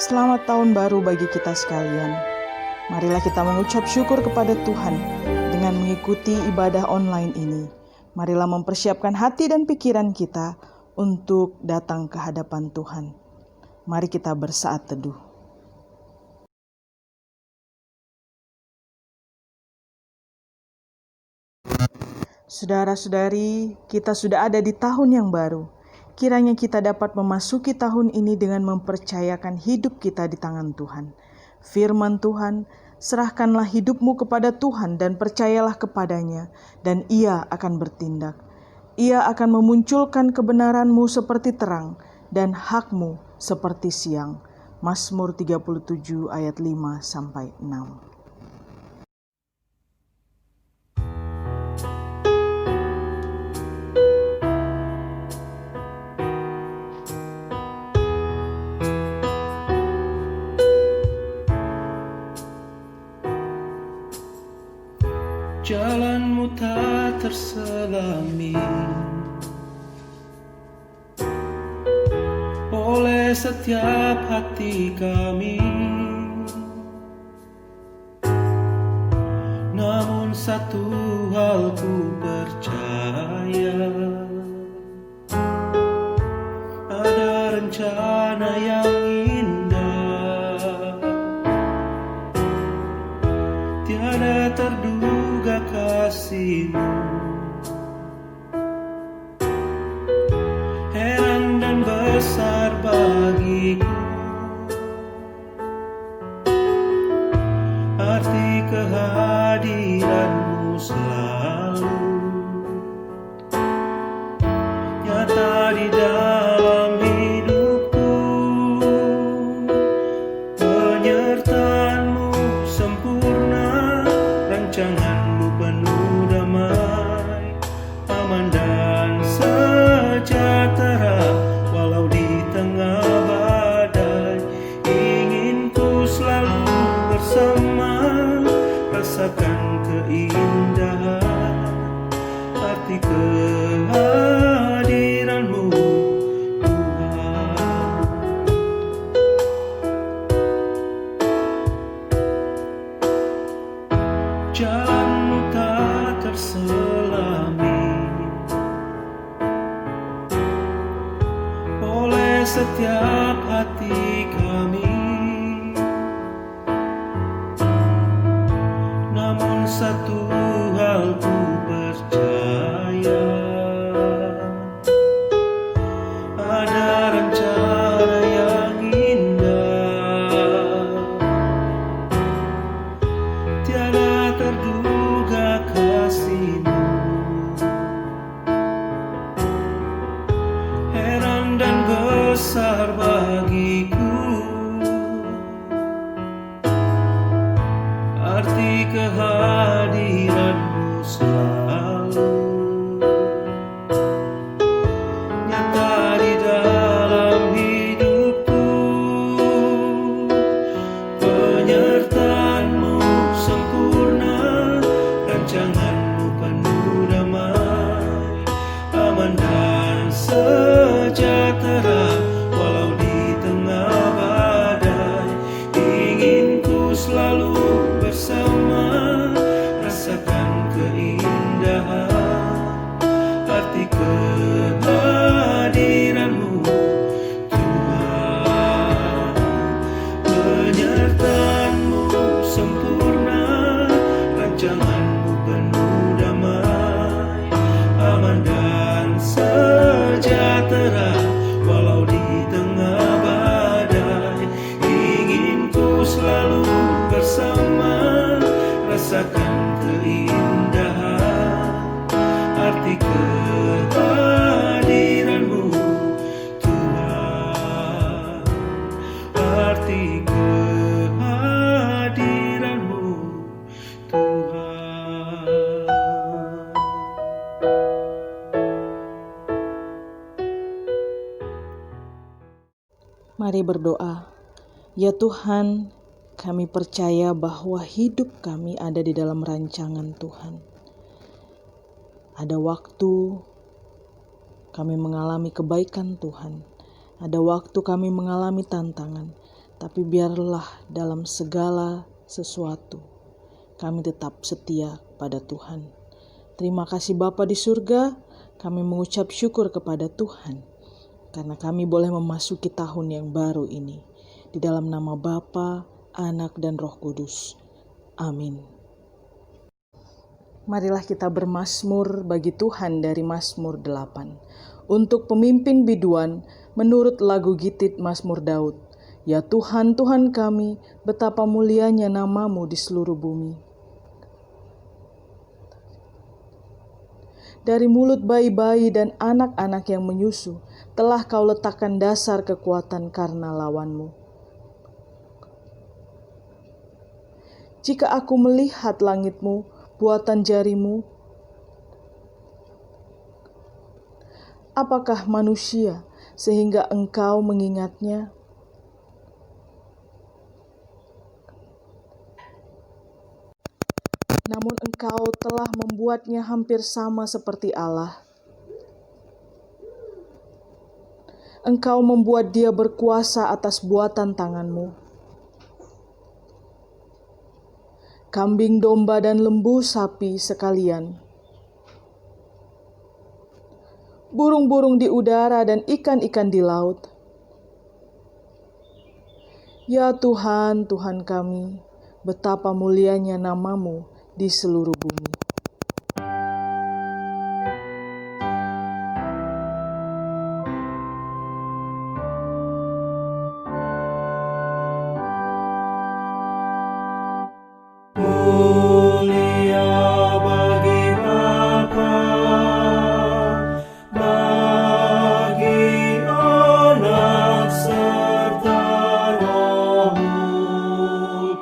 Selamat tahun baru bagi kita sekalian. Marilah kita mengucap syukur kepada Tuhan dengan mengikuti ibadah online ini. Marilah mempersiapkan hati dan pikiran kita untuk datang ke hadapan Tuhan. Mari kita bersaat teduh. Saudara-saudari, kita sudah ada di tahun yang baru. Kiranya kita dapat memasuki tahun ini dengan mempercayakan hidup kita di tangan Tuhan. Firman Tuhan, serahkanlah hidupmu kepada Tuhan dan percayalah kepadanya, dan Ia akan bertindak. Ia akan memunculkan kebenaranmu seperti terang dan hakmu seperti siang. Mazmur 37 ayat 5-6. Jalanmu tak terselami oleh setiap hati kami, namun satu hal ku percaya, ada rencana yang indah, tiada terduga kasih-Mu, heran dan besar bagiku, arti kehadiran-Mu selalu nyata di dalam hidupku. Penyertaan-Mu sempurna, rancangan-Mu penuh damai, aman dan sejahtera walau di tengah badai. Ingin ku selalu bersama, rasakan keindahan arti kehadiran-Mu, Tuhan. Jalan-Mu tak terselami oleh setiap hati kami, namun satu hal ku percaya, ada rencana yang indah, tiada terduga kasih-Mu, heran dan besar bagiku, arti kehadiran-Mu selalu nyata di dalam hidupku. Penyertaan-Mu sempurna, rancangan-Mu penuh damai, aman dan sejahtera walau di tengah badai. Ingin ku selalu bersama, rasakan keindahan arti kehadiran-Mu, Tuhan. Penyertaan-Mu sempurna, rancangan-Mu penuh damai, aman dan sejahtera walau di tengah badai. Ingin ku selalu bersama, rasakan keindahan arti kehadiran-Mu, Tuhan. Arti kehadiran-Mu, Tuhan. Mari berdoa. Ya Tuhan, kami percaya bahwa hidup kami ada di dalam rancangan Tuhan. Ada waktu kami mengalami kebaikan Tuhan. Ada waktu kami mengalami tantangan. tapi biarlah dalam segala sesuatu kami tetap setia pada Tuhan. Terima kasih Bapa di surga, kami mengucap syukur kepada Tuhan karena kami boleh memasuki tahun yang baru ini. Di dalam nama Bapa, Anak, dan Roh Kudus. Amin. Marilah kita bermazmur bagi Tuhan dari Mazmur 8. Untuk pemimpin biduan, menurut lagu Gitit Mazmur Daud. Ya Tuhan, Tuhan kami, betapa mulianya nama-Mu di seluruh bumi. Dari mulut bayi-bayi dan anak-anak yang menyusu, telah Kau letakkan dasar kekuatan karena lawan-Mu. Jika aku melihat langit-Mu, buatan jari-Mu, apakah manusia sehingga Engkau mengingatnya? Namun Engkau telah membuatnya hampir sama seperti Allah. Engkau membuat dia berkuasa atas buatan tangan-Mu. Kambing domba dan lembu sapi sekalian, burung-burung di udara dan ikan-ikan di laut. Ya Tuhan, Tuhan kami, betapa mulianya nama-Mu di seluruh bumi. Mulia bagi Bapa, bagi Anak serta Roh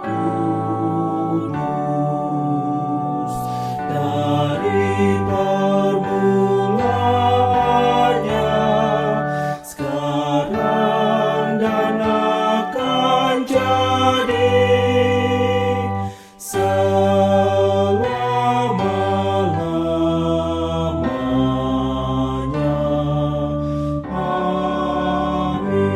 Kudus, dari permulaannya, sekarang dan akan jadi selama-lamanya. Amin.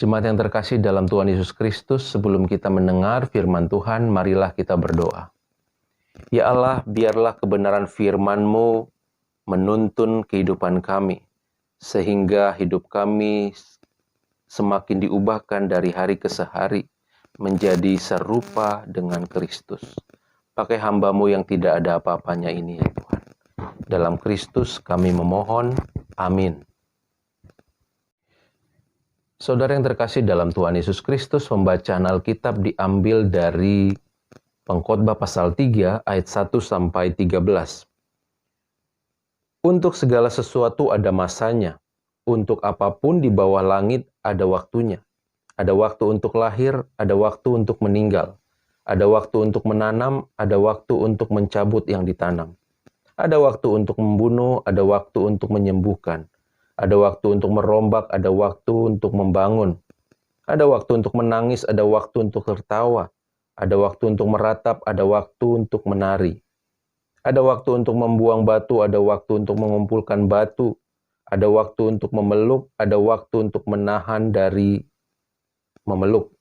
Jemaat yang terkasih dalam Tuhan Yesus Kristus, sebelum kita mendengar firman Tuhan, marilah kita berdoa. Ya Allah, biarlah kebenaran firman-Mu menuntun kehidupan kami, sehingga hidup kami semakin diubahkan dari hari ke hari, menjadi serupa dengan Kristus. Pakai hamba-Mu yang tidak ada apa-apanya ini ya Tuhan. Dalam Kristus kami memohon, amin. Saudara yang terkasih dalam Tuhan Yesus Kristus, pembacaan Alkitab diambil dari Pengkhotbah pasal 3 ayat 1 sampai 13. Untuk segala sesuatu ada masanya, untuk apapun di bawah langit ada waktunya. Ada waktu untuk lahir, ada waktu untuk meninggal. Ada waktu untuk menanam, ada waktu untuk mencabut yang ditanam. Ada waktu untuk membunuh, ada waktu untuk menyembuhkan. Ada waktu untuk merombak, ada waktu untuk membangun. Ada waktu untuk menangis, ada waktu untuk tertawa. Ada waktu untuk meratap, ada waktu untuk menari. Ada waktu untuk membuang batu, ada waktu untuk mengumpulkan batu. Ada waktu untuk memeluk, ada waktu untuk menahan dari memeluk.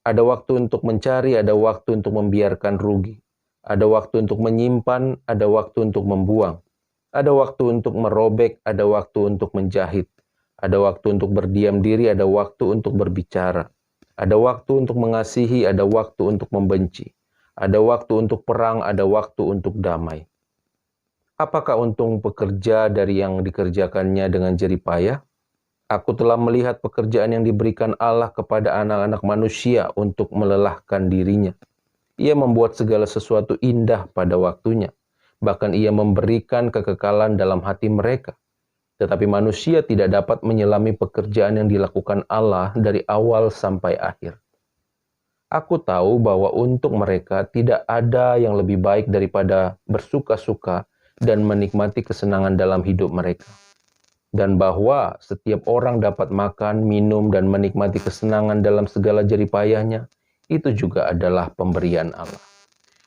Ada waktu untuk mencari, ada waktu untuk membiarkan rugi. Ada waktu untuk menyimpan, ada waktu untuk membuang. Ada waktu untuk merobek, ada waktu untuk menjahit. Ada waktu untuk berdiam diri, ada waktu untuk berbicara. Ada waktu untuk mengasihi, ada waktu untuk membenci. Ada waktu untuk perang, ada waktu untuk damai. Apakah untung pekerja dari yang dikerjakannya dengan jerih payah? Aku telah melihat pekerjaan yang diberikan Allah kepada anak-anak manusia untuk melelahkan dirinya. Ia membuat segala sesuatu indah pada waktunya. Bahkan ia memberikan kekekalan dalam hati mereka. Tetapi manusia tidak dapat menyelami pekerjaan yang dilakukan Allah dari awal sampai akhir. Aku tahu bahwa untuk mereka tidak ada yang lebih baik daripada bersuka-suka dan menikmati kesenangan dalam hidup mereka. Dan bahwa setiap orang dapat makan, minum, dan menikmati kesenangan dalam segala jerih payahnya, itu juga adalah pemberian Allah.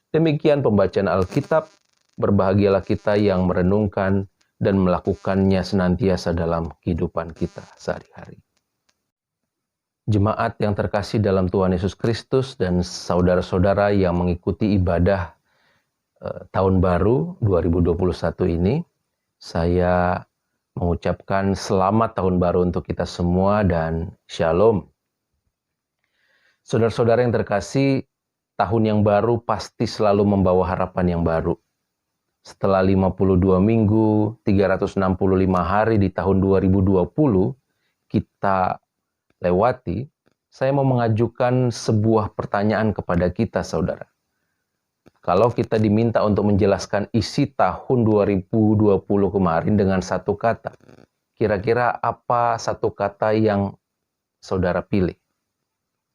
Demikian pembacaan Alkitab. Berbahagialah kita yang merenungkan dan melakukannya senantiasa dalam kehidupan kita sehari-hari. Jemaat yang terkasih dalam Tuhan Yesus Kristus dan saudara-saudara yang mengikuti ibadah Tahun Baru 2021 ini, saya mengucapkan selamat Tahun Baru untuk kita semua dan Shalom. Saudara-saudara yang terkasih, tahun yang baru pasti selalu membawa harapan yang baru. Setelah 52 minggu, 365 hari di tahun 2020 kita lewati, saya mau mengajukan sebuah pertanyaan kepada kita, saudara. Kalau kita diminta untuk menjelaskan isi tahun 2020 kemarin dengan satu kata, kira-kira apa satu kata yang saudara pilih?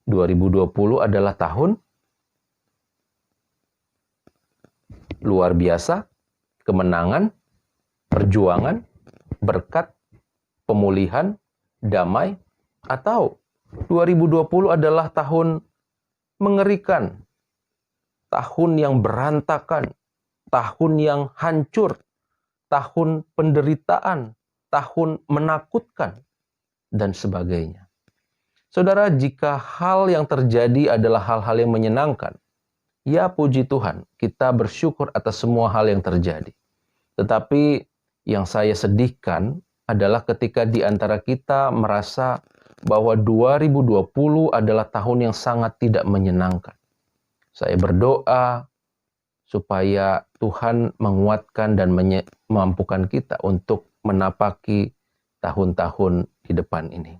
2020 adalah tahun luar biasa, kemenangan, perjuangan, berkat, pemulihan, damai, atau 2020 adalah tahun mengerikan, tahun yang berantakan, tahun yang hancur, tahun penderitaan, tahun menakutkan, dan sebagainya. Saudara, jika hal yang terjadi adalah hal-hal yang menyenangkan, ya puji Tuhan, kita bersyukur atas semua hal yang terjadi. Tetapi yang saya sedihkan adalah ketika di antara kita merasa bahwa 2020 adalah tahun yang sangat tidak menyenangkan. Saya berdoa supaya Tuhan menguatkan dan memampukan kita untuk menapaki tahun-tahun di depan ini.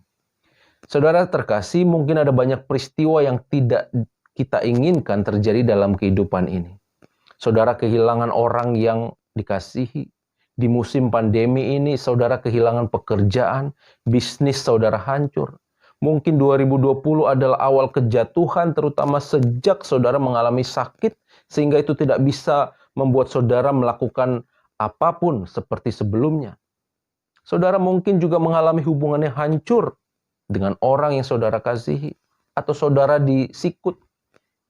Saudara terkasih, mungkin ada banyak peristiwa yang tidak kita inginkan terjadi dalam kehidupan ini. Saudara kehilangan orang yang dikasihi. Di musim pandemi ini, saudara kehilangan pekerjaan, bisnis saudara hancur. Mungkin 2020 adalah awal kejatuhan, terutama sejak saudara mengalami sakit, sehingga itu tidak bisa membuat saudara melakukan apapun seperti sebelumnya. Saudara mungkin juga mengalami hubungan yang hancur dengan orang yang saudara kasihi, atau saudara disikut,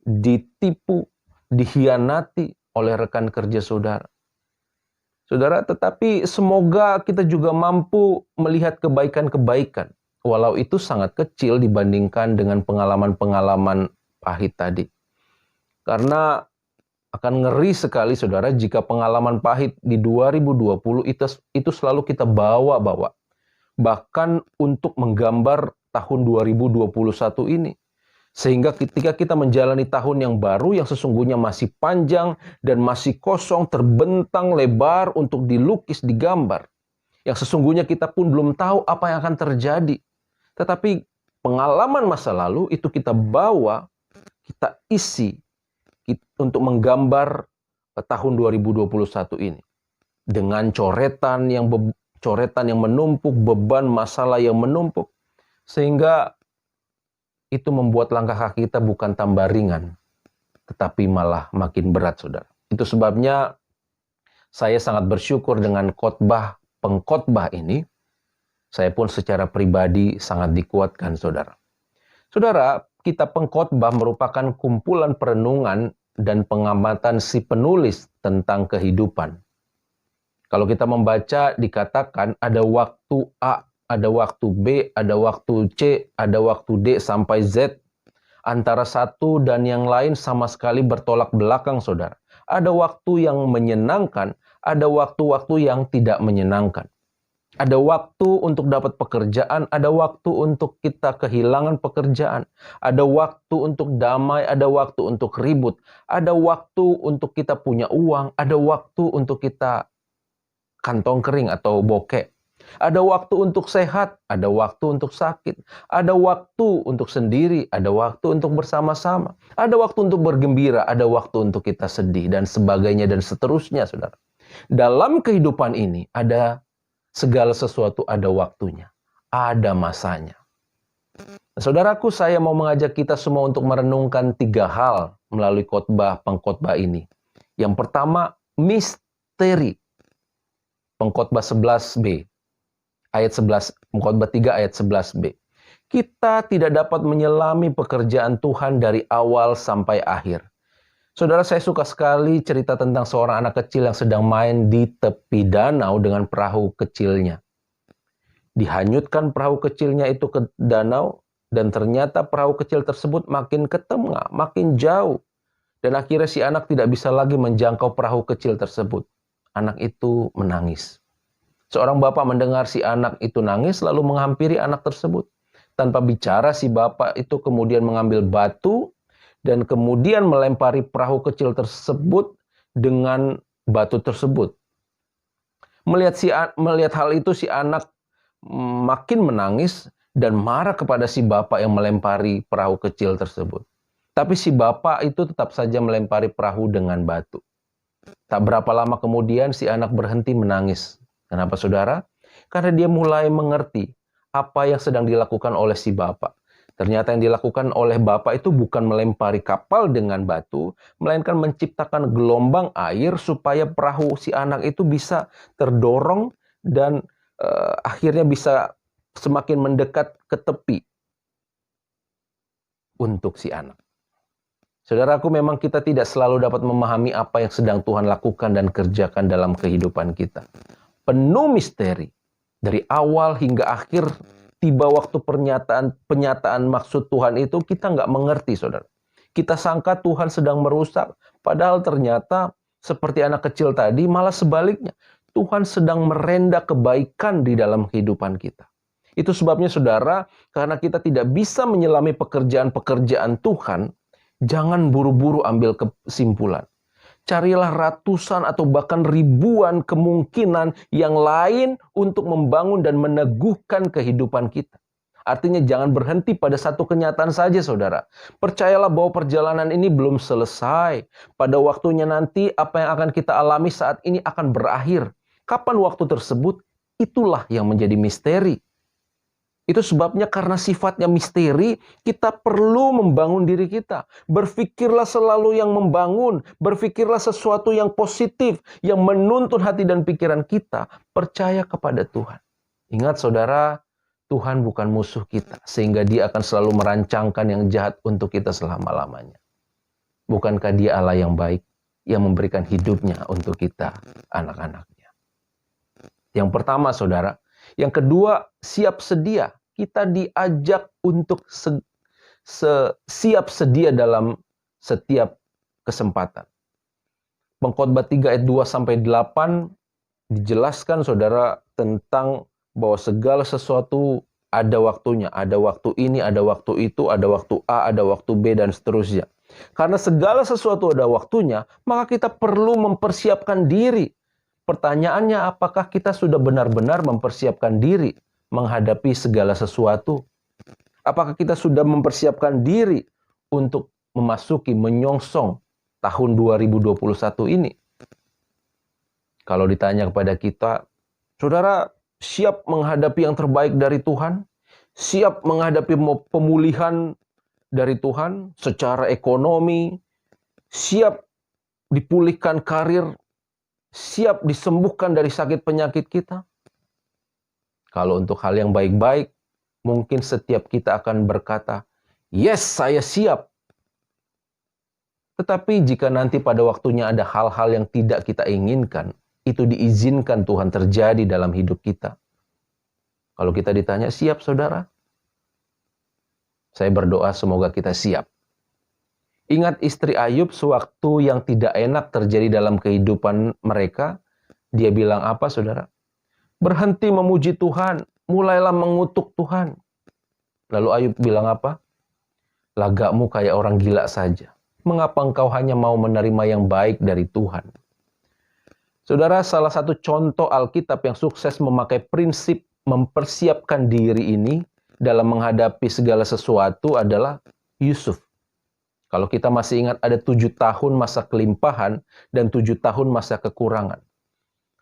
ditipu, dikhianati oleh rekan kerja saudara. Saudara, tetapi semoga kita juga mampu melihat kebaikan-kebaikan, walau itu sangat kecil dibandingkan dengan pengalaman-pengalaman pahit tadi. Karena akan ngeri sekali, saudara, jika pengalaman pahit di 2020 itu selalu kita bawa-bawa. Bahkan untuk menggambar tahun 2021 ini. Sehingga ketika kita menjalani tahun yang baru yang sesungguhnya masih panjang dan masih kosong, terbentang lebar untuk dilukis, digambar. Yang sesungguhnya kita pun belum tahu apa yang akan terjadi. Tetapi pengalaman masa lalu itu kita bawa, kita isi untuk menggambar tahun 2021 ini. Dengan coretan yang menumpuk, beban masalah yang menumpuk. Sehingga itu membuat langkah kaki kita bukan tambah ringan, tetapi malah makin berat, saudara. Itu sebabnya saya sangat bersyukur dengan pengkhotbah ini. Saya pun secara pribadi sangat dikuatkan, saudara. Saudara, kitab pengkhotbah merupakan kumpulan perenungan dan pengamatan si penulis tentang kehidupan. Kalau kita membaca, dikatakan ada waktu A, ada waktu B, ada waktu C, ada waktu D sampai Z. Antara satu dan yang lain sama sekali bertolak belakang, saudara. Ada waktu yang menyenangkan, ada waktu-waktu yang tidak menyenangkan. Ada waktu untuk dapat pekerjaan, ada waktu untuk kita kehilangan pekerjaan. Ada waktu untuk damai, ada waktu untuk ribut. Ada waktu untuk kita punya uang, ada waktu untuk kita kantong kering atau bokeh. Ada waktu untuk sehat, ada waktu untuk sakit. Ada waktu untuk sendiri, ada waktu untuk bersama-sama. Ada waktu untuk bergembira, ada waktu untuk kita sedih, dan sebagainya dan seterusnya, saudara. Dalam kehidupan ini ada segala sesuatu ada waktunya, ada masanya. Saudaraku, saya mau mengajak kita semua untuk merenungkan 3 hal melalui pengkhotbah ini. Yang pertama, misteri. Pengkhotbah 11b. Ayat 11, pengkhotbah 3 ayat 11b. kita tidak dapat menyelami pekerjaan Tuhan dari awal sampai akhir. Saudara, saya suka sekali cerita tentang seorang anak kecil yang sedang main di tepi danau dengan perahu kecilnya. Dihanyutkan perahu kecilnya itu ke danau, dan ternyata perahu kecil tersebut makin ke tengah, makin jauh. Dan akhirnya si anak tidak bisa lagi menjangkau perahu kecil tersebut. Anak itu menangis. Seorang bapak mendengar si anak itu nangis, lalu menghampiri anak tersebut. Tanpa bicara, si bapak itu kemudian mengambil batu dan kemudian melempari perahu kecil tersebut dengan batu tersebut. Melihat hal itu, si anak makin menangis dan marah kepada si bapak yang melempari perahu kecil tersebut. Tapi si bapak itu tetap saja melempari perahu dengan batu. Tak berapa lama kemudian si anak berhenti menangis. Kenapa, saudara? Karena dia mulai mengerti apa yang sedang dilakukan oleh si bapak. Ternyata yang dilakukan oleh bapak itu bukan melempari kapal dengan batu, melainkan menciptakan gelombang air supaya perahu si anak itu bisa terdorong dan akhirnya bisa semakin mendekat ke tepi untuk si anak. Saudaraku, memang kita tidak selalu dapat memahami apa yang sedang Tuhan lakukan dan kerjakan dalam kehidupan kita. Penuh misteri. Dari awal hingga akhir, tiba waktu penyataan maksud Tuhan itu kita nggak mengerti, saudara. Kita sangka Tuhan sedang merusak, padahal ternyata seperti anak kecil tadi, malah sebaliknya. Tuhan sedang merenda kebaikan di dalam kehidupan kita. Itu sebabnya, saudara, karena kita tidak bisa menyelami pekerjaan-pekerjaan Tuhan, jangan buru-buru ambil kesimpulan. Carilah ratusan atau bahkan ribuan kemungkinan yang lain untuk membangun dan meneguhkan kehidupan kita. Artinya jangan berhenti pada satu kenyataan saja, saudara. Percayalah bahwa perjalanan ini belum selesai. Pada waktunya nanti apa yang akan kita alami saat ini akan berakhir. Kapan waktu tersebut? Itulah yang menjadi misteri. Itu sebabnya karena sifatnya misteri, kita perlu membangun diri kita. Berpikirlah selalu yang membangun, berpikirlah sesuatu yang positif, yang menuntun hati dan pikiran kita. Percaya kepada Tuhan. Ingat, saudara, Tuhan bukan musuh kita, sehingga Dia akan selalu merancangkan yang jahat untuk kita selama-lamanya. Bukankah Dia Allah yang baik, yang memberikan hidupnya untuk kita, anak-anaknya? Yang pertama, saudara. Yang kedua, siap sedia. Kita diajak untuk siap sedia dalam setiap kesempatan. Pengkhotbah 3 ayat 2-8 dijelaskan, saudara, tentang bahwa segala sesuatu ada waktunya. Ada waktu ini, ada waktu itu, ada waktu A, ada waktu B, dan seterusnya. Karena segala sesuatu ada waktunya, maka kita perlu mempersiapkan diri. Pertanyaannya, apakah kita sudah benar-benar mempersiapkan diri menghadapi segala sesuatu? Apakah kita sudah mempersiapkan diri untuk memasuki, menyongsong tahun 2021 ini? Kalau ditanya kepada kita, saudara siap menghadapi yang terbaik dari Tuhan? Siap menghadapi pemulihan dari Tuhan secara ekonomi? Siap dipulihkan karir? Siap disembuhkan dari sakit penyakit kita? Kalau untuk hal yang baik-baik, mungkin setiap kita akan berkata, yes, saya siap. Tetapi jika nanti pada waktunya ada hal-hal yang tidak kita inginkan, itu diizinkan Tuhan terjadi dalam hidup kita. Kalau kita ditanya, siap saudara? Saya berdoa semoga kita siap. Ingat istri Ayub sewaktu yang tidak enak terjadi dalam kehidupan mereka, dia bilang apa, saudara? Berhenti memuji Tuhan, mulailah mengutuk Tuhan. Lalu Ayub bilang apa? Lagakmu kayak orang gila saja. Mengapa engkau hanya mau menerima yang baik dari Tuhan? Saudara, salah satu contoh Alkitab yang sukses memakai prinsip mempersiapkan diri ini dalam menghadapi segala sesuatu adalah Yusuf. Kalau kita masih ingat, ada 7 tahun masa kelimpahan dan 7 tahun masa kekurangan.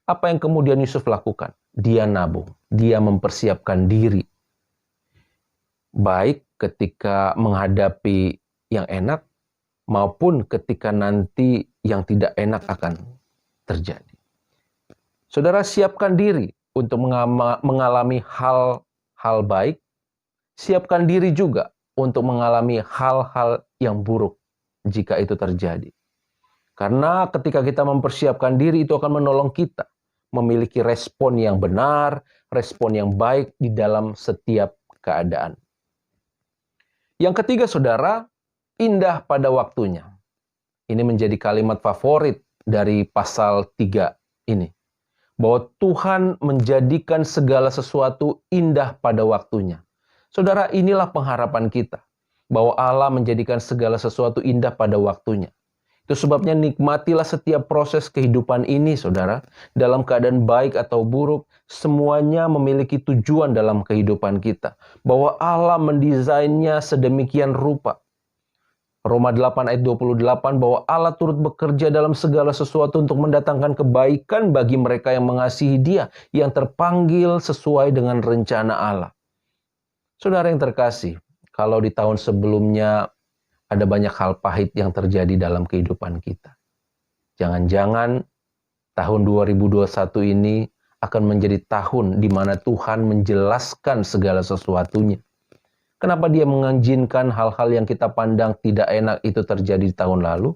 Apa yang kemudian Yusuf lakukan? Dia nabung, dia mempersiapkan diri. Baik ketika menghadapi yang enak, maupun ketika nanti yang tidak enak akan terjadi. Saudara, siapkan diri untuk mengalami hal-hal baik. Siapkan diri juga untuk mengalami hal-hal yang buruk jika itu terjadi. Karena ketika kita mempersiapkan diri, itu akan menolong kita memiliki respon yang benar, respon yang baik di dalam setiap keadaan. Yang ketiga, saudara, indah pada waktunya. Ini menjadi kalimat favorit dari pasal 3 ini. Bahwa Tuhan menjadikan segala sesuatu indah pada waktunya. Saudara, inilah pengharapan kita. Bahwa Allah menjadikan segala sesuatu indah pada waktunya. Itu sebabnya nikmatilah setiap proses kehidupan ini, saudara. Dalam keadaan baik atau buruk, semuanya memiliki tujuan dalam kehidupan kita. Bahwa Allah mendesainnya sedemikian rupa. Roma 8 ayat 28, bahwa Allah turut bekerja dalam segala sesuatu untuk mendatangkan kebaikan bagi mereka yang mengasihi Dia, yang terpanggil sesuai dengan rencana Allah. Saudara yang terkasih, kalau di tahun sebelumnya ada banyak hal pahit yang terjadi dalam kehidupan kita. Jangan-jangan tahun 2021 ini akan menjadi tahun di mana Tuhan menjelaskan segala sesuatunya. Kenapa Dia mengizinkan hal-hal yang kita pandang tidak enak itu terjadi di tahun lalu?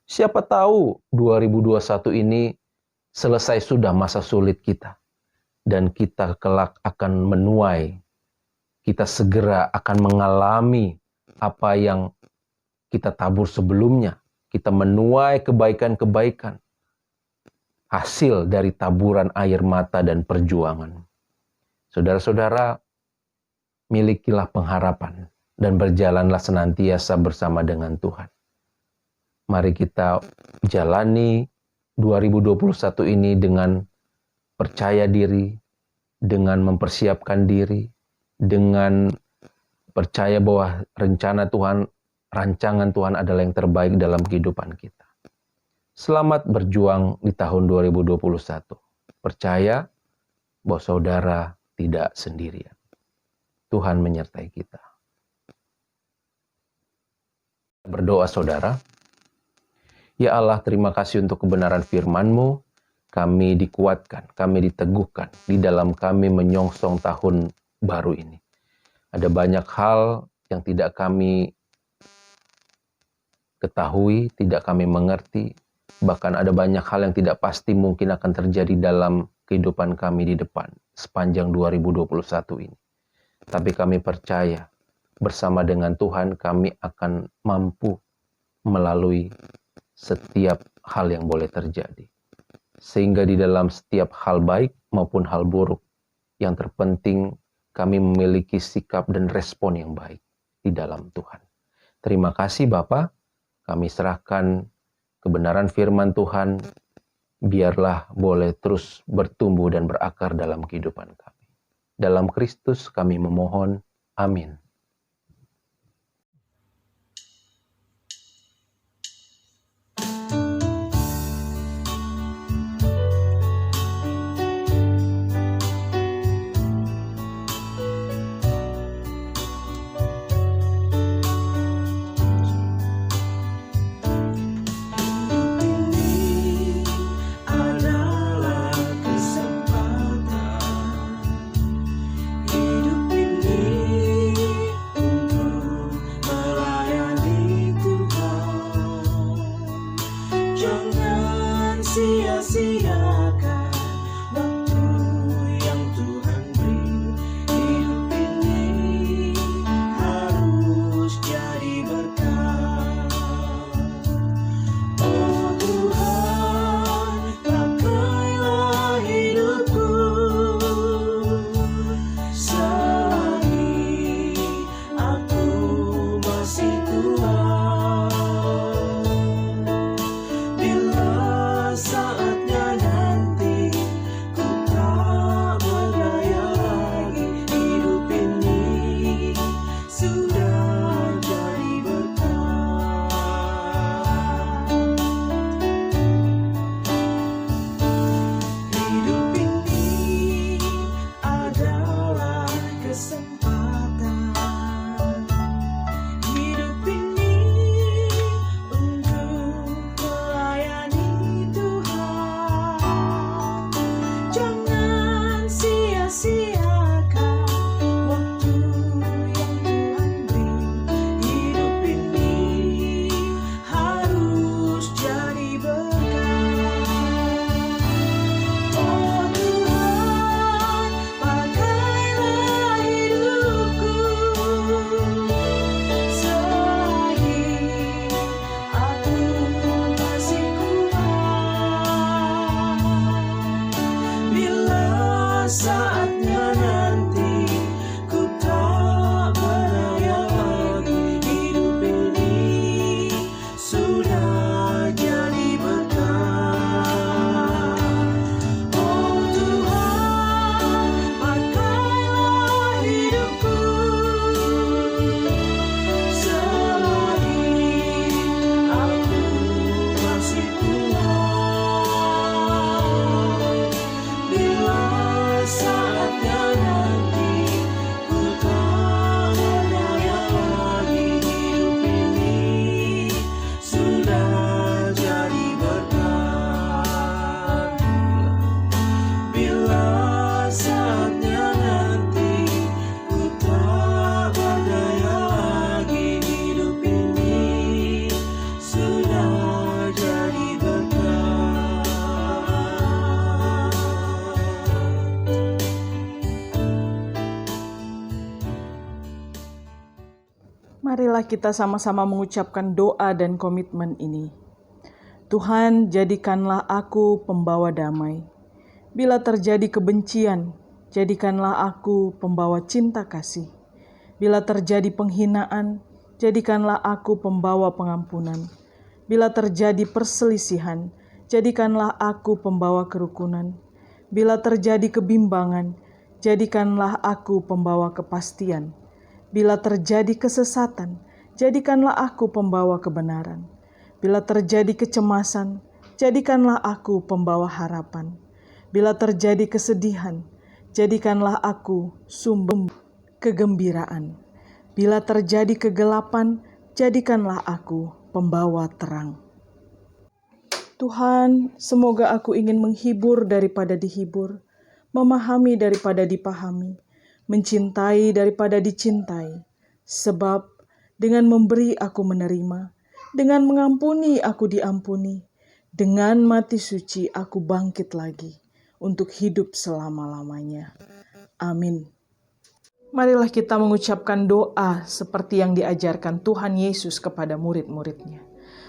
Siapa tahu 2021 ini selesai sudah masa sulit kita. Dan kita kelak akan menuai. Kita segera akan mengalami apa yang kita tabur sebelumnya. Kita menuai kebaikan-kebaikan. Hasil dari taburan air mata dan perjuangan. Saudara-saudara, milikilah pengharapan dan berjalanlah senantiasa bersama dengan Tuhan. Mari kita jalani 2021 ini dengan percaya diri, dengan mempersiapkan diri, dengan percaya bahwa rencana Tuhan, rancangan Tuhan adalah yang terbaik dalam kehidupan kita. Selamat berjuang di tahun 2021. Percaya bahwa saudara tidak sendirian. Tuhan menyertai kita. Berdoa saudara. Ya Allah, terima kasih untuk kebenaran firman-Mu. Kami dikuatkan, kami diteguhkan di dalam kami menyongsong tahun baru ini. Ada banyak hal yang tidak kami ketahui, tidak kami mengerti. Bahkan ada banyak hal yang tidak pasti mungkin akan terjadi dalam kehidupan kami di depan sepanjang 2021 ini. Tapi kami percaya bersama dengan Tuhan kami akan mampu melalui setiap hal yang boleh terjadi. Sehingga di dalam setiap hal baik maupun hal buruk, yang terpenting kami memiliki sikap dan respon yang baik di dalam Tuhan. Terima kasih Bapa, kami serahkan kebenaran firman Tuhan, biarlah boleh terus bertumbuh dan berakar dalam kehidupan kami. Dalam Kristus kami memohon, amin. Hidup ini Marilah kita sama-sama mengucapkan doa dan komitmen ini. Tuhan, jadikanlah aku pembawa damai. Bila terjadi kebencian, jadikanlah aku pembawa cinta kasih. Bila terjadi penghinaan, jadikanlah aku pembawa pengampunan. Bila terjadi perselisihan, jadikanlah aku pembawa kerukunan. Bila terjadi kebimbangan, jadikanlah aku pembawa kepastian. Bila terjadi kesesatan, jadikanlah aku pembawa kebenaran. Bila terjadi kecemasan, jadikanlah aku pembawa harapan. Bila terjadi kesedihan, jadikanlah aku sumber kegembiraan. Bila terjadi kegelapan, jadikanlah aku pembawa terang. Tuhan, semoga aku ingin menghibur daripada dihibur, memahami daripada dipahami, mencintai daripada dicintai. Sebab dengan memberi aku menerima, dengan mengampuni aku diampuni, dengan mati suci aku bangkit lagi untuk hidup selama-lamanya. Amin. Marilah kita mengucapkan doa seperti yang diajarkan Tuhan Yesus kepada murid-muridnya.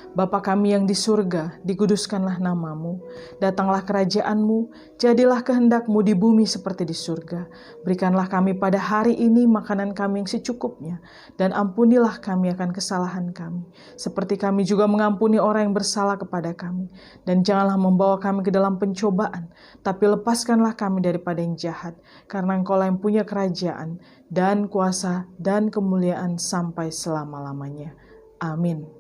Bapa kami yang di surga, dikuduskanlah namamu, datanglah kerajaan-Mu, jadilah kehendak-Mu di bumi seperti di surga. Berikanlah kami pada hari ini makanan kami yang secukupnya, dan ampunilah kami akan kesalahan kami, seperti kami juga mengampuni orang yang bersalah kepada kami. Dan janganlah membawa kami ke dalam pencobaan, tapi lepaskanlah kami daripada yang jahat, karena Engkau-lah yang punya kerajaan, dan kuasa, dan kemuliaan sampai selama-lamanya. Amin.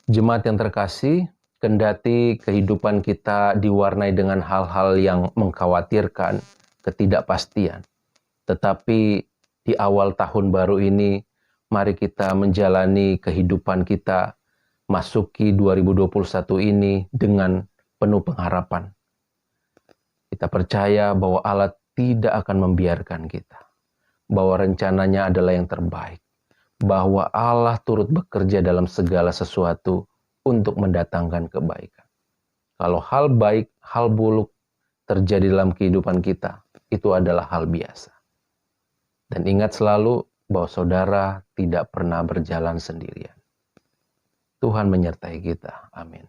Jemaat yang terkasih, kendati kehidupan kita diwarnai dengan hal-hal yang mengkhawatirkan, ketidakpastian. Tetapi di awal tahun baru ini, mari kita menjalani kehidupan kita, masuki 2021 ini dengan penuh pengharapan. Kita percaya bahwa Allah tidak akan membiarkan kita, bahwa rencananya adalah yang terbaik, bahwa Allah turut bekerja dalam segala sesuatu untuk mendatangkan kebaikan. Kalau hal baik, hal buruk terjadi dalam kehidupan kita, itu adalah hal biasa. Dan ingat selalu bahwa saudara tidak pernah berjalan sendirian. Tuhan menyertai kita. Amin.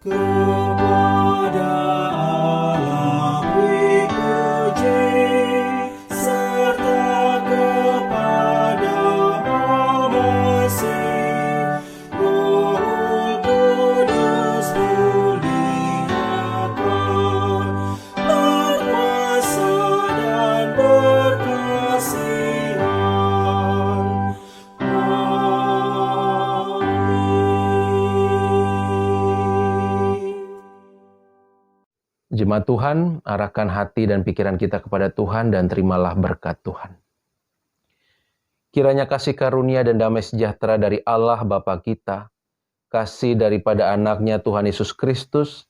Kepada Allah beri puji, serta kepada Al-Masih, Roh Kudus muliakan, berkuasa dan berkasihan. Jemaat Tuhan, arahkan hati dan pikiran kita kepada Tuhan dan terimalah berkat Tuhan. Kiranya kasih karunia dan damai sejahtera dari Allah Bapa kita, kasih daripada anaknya Tuhan Yesus Kristus,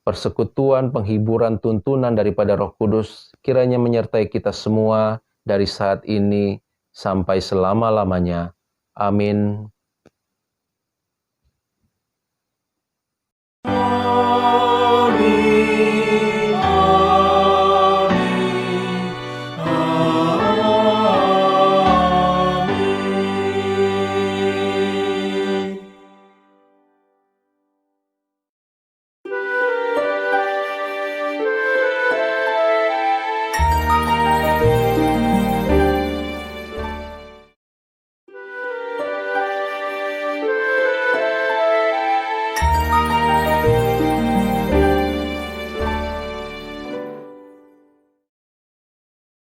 persekutuan, penghiburan, tuntunan daripada Roh Kudus, kiranya menyertai kita semua dari saat ini sampai selama-lamanya. Amin.